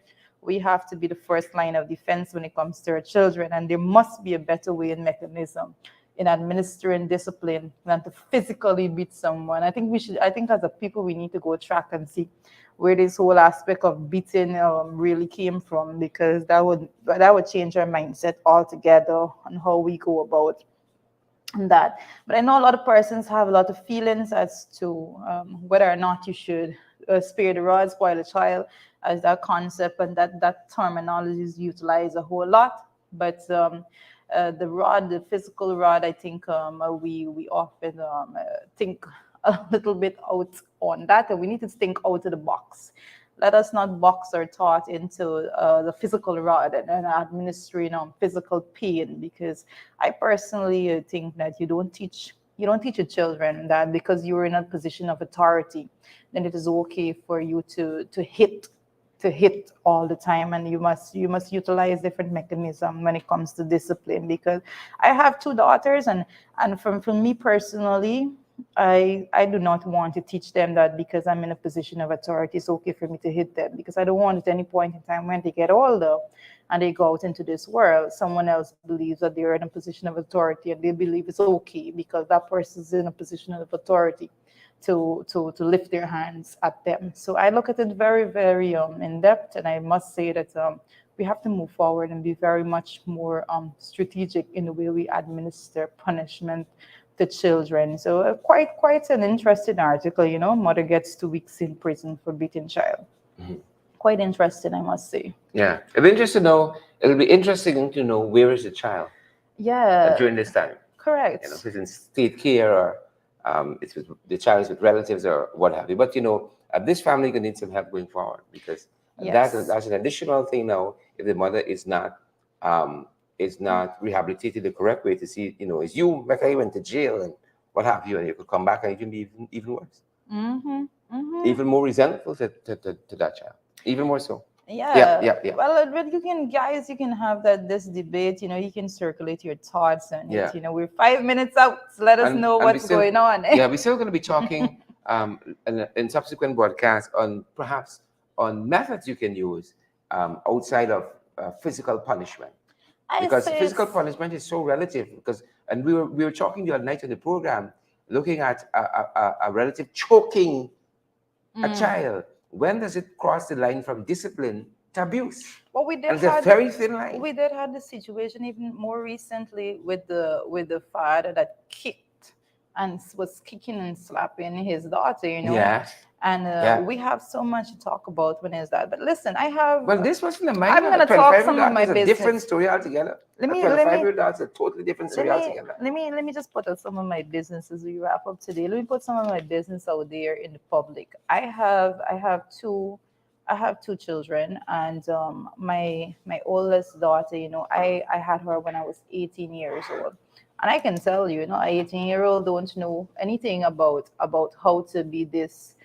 We have to be the first line of defense when it comes to our children, and there must be a better way and mechanism in administering discipline than to physically beat someone. I think as a people, we need to go track and see where this whole aspect of beating really came from, because that would change our mindset altogether on how we go about that. But I know a lot of persons have a lot of feelings as to whether or not you should spare the rod, spoil the child, as that concept and that terminology is utilized a whole lot. But the rod, the physical rod, I think we often think a little bit out on that, and we need to think out of the box. Let us not box our thought into the physical rod and administering physical pain, because I personally think that you don't teach your children that because you're in a position of authority, then it is okay for you to hit all the time, and you must utilize different mechanism when it comes to discipline. Because I have two daughters, and from me personally, I do not want to teach them that because I'm in a position of authority it's okay for me to hit them, because I don't want at any point in time when they get older and they go out into this world, someone else believes that they're in a position of authority and they believe it's okay because that person's in a position of authority to lift their hands at them. So I look at it very, very in depth, and I must say that we have to move forward and be very much more strategic in the way we administer punishment to children. So quite an interesting article. Mother gets 2 weeks in prison for beating child. Mhm. Quite interesting, I must say. Yeah. It'll be interesting to know. It'll be interesting to know where is the child. Yeah, during this time. If correct. it's in state care or it's with the child is with relatives or what have you. But this family can need some help going forward because Yes. that's an additional thing now. If the mother um, is not rehabilitated the correct way to see, is you Mecca went to jail and what have you, and you could come back and it can be even worse, Mm-hmm. Mm-hmm. even more resentful to that child, even more so. Yeah, Yeah. yeah, yeah, Well, but you can, guys, you can have this debate. You can circulate your thoughts on it. yeah. We're 5 minutes out. So let us know And we what's still, going on. yeah, we're still going to be talking in subsequent broadcasts on perhaps on methods you can use outside of physical punishment, I because say physical it's. punishment is so relative. Because and we were talking the other night on the program, looking at a relative choking a Mm. child. When does it cross the line from discipline to abuse? Well, And it's a very thin line. we did have the situation even more recently with the father that kicked and was kicking and slapping his daughter. Yes. And Yeah. we have so much to talk about when is that. But listen, I have. Well, this wasn't a I'm minor. A gonna talk 25-year-old some of daughter my is a different business. story altogether. Let A me let me 25-year-old daughter is a totally different let story me altogether. let me just put out some of my business as we wrap up today. Let me put some of my business out there in the public. I have two children, and my oldest daughter, I had her when I was 18 years old. And I can tell you, an 18-year-old don't know anything about how to be this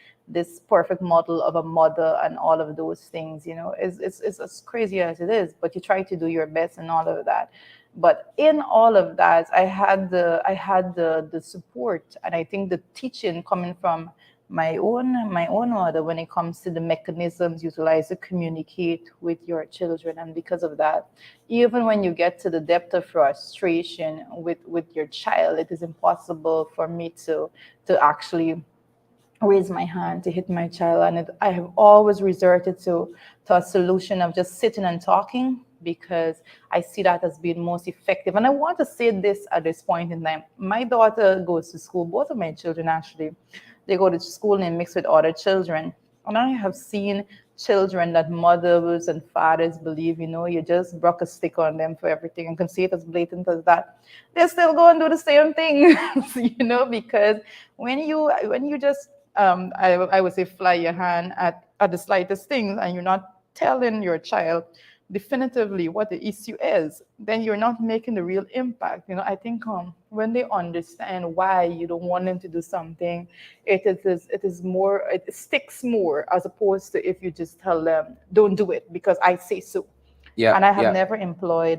perfect model of a mother and all of those things. It's as crazy as it is, but you try to do your best and all of that. But in all of that, I had the support, and I think the teaching coming from my own mother when it comes to the mechanisms utilized to communicate with your children. And because of that, even when you get to the depth of frustration with your child, it is impossible for me to actually raise my hand to hit my child. And I have always resorted to a solution of just sitting and talking, because I see that as being most effective. And I want to say this at this point in time. My daughter goes to school, both of my children actually, they go to school and mix with other children. And I have seen children that mothers and fathers believe, you just broke a stick on them for everything and can see it as blatant as that. They still go and do the same thing, because when you just I would say fly your hand at the slightest things, and you're not telling your child definitively what the issue is, then you're not making the real impact. I think when they understand why you don't want them to do something, it is more, it sticks more, as opposed to if you just tell them don't do it because I say so. Yeah, And I have yeah. never employed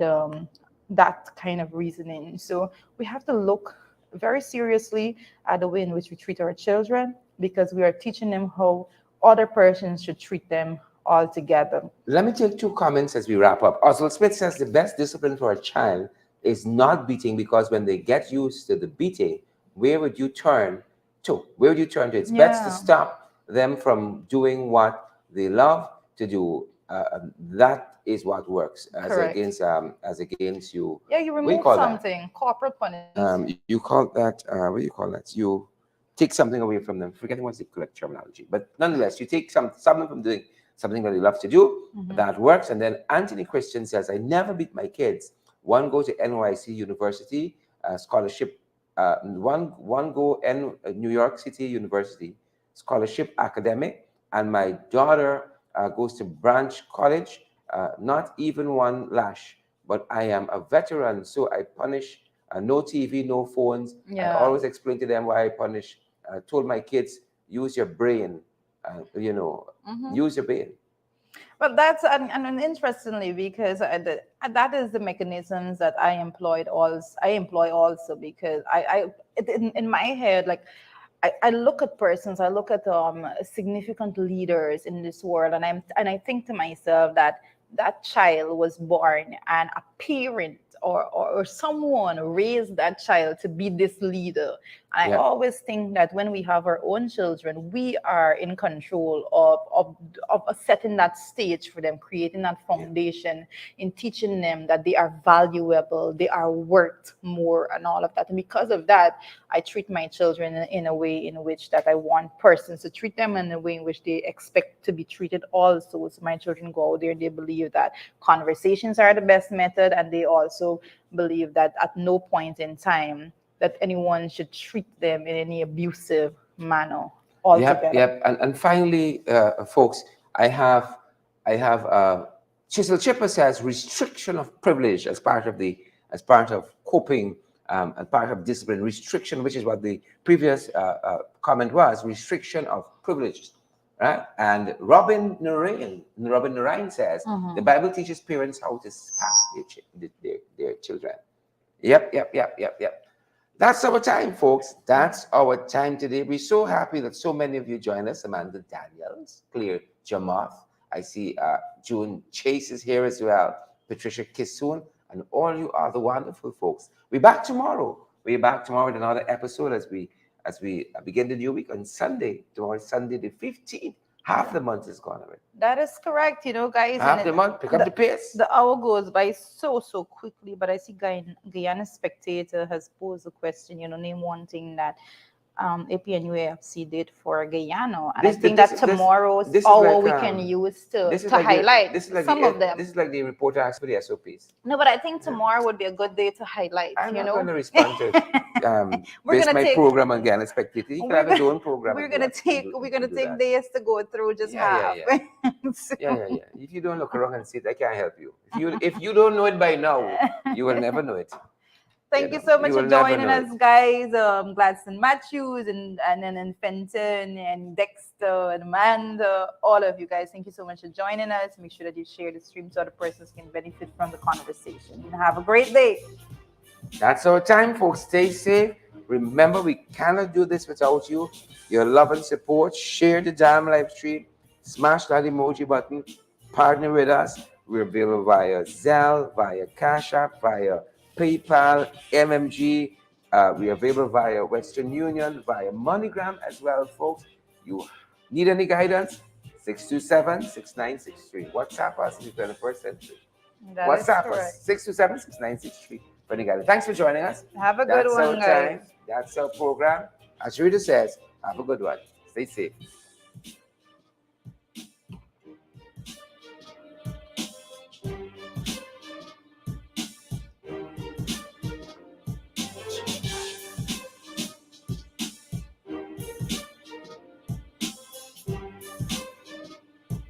that kind of reasoning. So we have to look very seriously at the way in which we treat our children, because we are teaching them how other persons should treat them altogether. Let me take two comments as we wrap up. Oswald Smith says the best discipline for a child is not beating, because when they get used to the beating, where would you turn to? Where would you turn to? It's best to Yeah, stop them from doing what they love to do. That is what works, correct. as against you. Yeah, you What do you remove call that? something, corporal punishment. You call that what do you call that? You take something away from them. Forgetting what's the correct terminology, but nonetheless, you take something from doing something that they love to do. Mhm. That works. And then Anthony Christian says, "I never beat my kids. One go to NYC University scholarship. One go New York City University scholarship academic, and my daughter goes to Branch College. Not even one lash. But I am a veteran, so I punish. No TV, no phones. I Yeah. always explain to them why I punish. Told my kids, use your brain. Mhm. Use your brain. Well, that's and interestingly, because that is the mechanisms that I employ also, because in my head, like, I look at persons, I look at significant leaders in this world, and I think to myself that that child was born, and a parent or someone raised that child to be this leader. I Yeah. always think that when we have our own children, we are in control of setting that stage for them, creating that Yeah. foundation, in teaching them that they are valuable, they are worth more, and all of that. And because of that, I treat my children in a way in which that I want persons to treat them, in a way in which they expect to be treated also. So my children go out there, they believe that conversations are the best method, and they also believe that at no point in time that anyone should treat them in any abusive manner Yep, altogether. yep. And finally, folks, I have Chisel Chipper says restriction of privilege as part of coping and part of discipline restriction, which is what the previous comment was, restriction of privileges, right? And Robin Narayan says the Mhm. Bible teaches parents how to spank their children. Yep, yep, yep, yep, yep. That's our time, folks. That's our time today. We're so happy that so many of you join us. Amanda Daniels, Clear Jamoth. I see June Chase is here as well. Patricia Kisoon, and all you other wonderful folks. We're back tomorrow. We're back tomorrow with another episode as we begin the new week on Sunday. Tomorrow is Sunday the 15th. Half the month is gone already. That is correct, guys, and Half the month. Pick up the pace. the hour goes by so quickly. But I see Guyana Spectator has posed a question. Name one thing that APNUAFC did for Guyana, and I This think this that this tomorrow's this is hour like we can use this is to like the highlight this is like some the of them. this is like the reporter asked for the SOPs. No, but I think tomorrow would be a good day to highlight. I'm not going to respond to We're base gonna my take program again. Expected. You can we're have his gonna own program we're and do gonna that. You can take do we're you gonna can do take that. days to go through just Yeah, yeah, half. yeah, So- yeah, yeah, yeah. If you don't look around and see it, I can't help you. If you don't know it by now, you will never know it. Thank you so much You for will never joining know us, it. guys. Gladstone Matthews and Fenton and Dexter and Amanda, all of you guys. Thank you so much for joining us. Make sure that you share the stream so other persons can benefit from the conversation. And have a great day. That's our time, folks. Stay safe. Remember, we cannot do this without you. Your love and support. Share the damn live stream. Smash that emoji button. Partner with us. We're available via Zelle, via Cash App, via PayPal, MMG. We're available via Western Union, via MoneyGram as well, folks. You need any guidance? 627-6963. WhatsApp us in the 21st century. That is WhatsApp us correct. 627-6963. Thanks for joining us. Have a good That's our one, guys. time. That's our program. As Rita says, have a good one. Stay safe.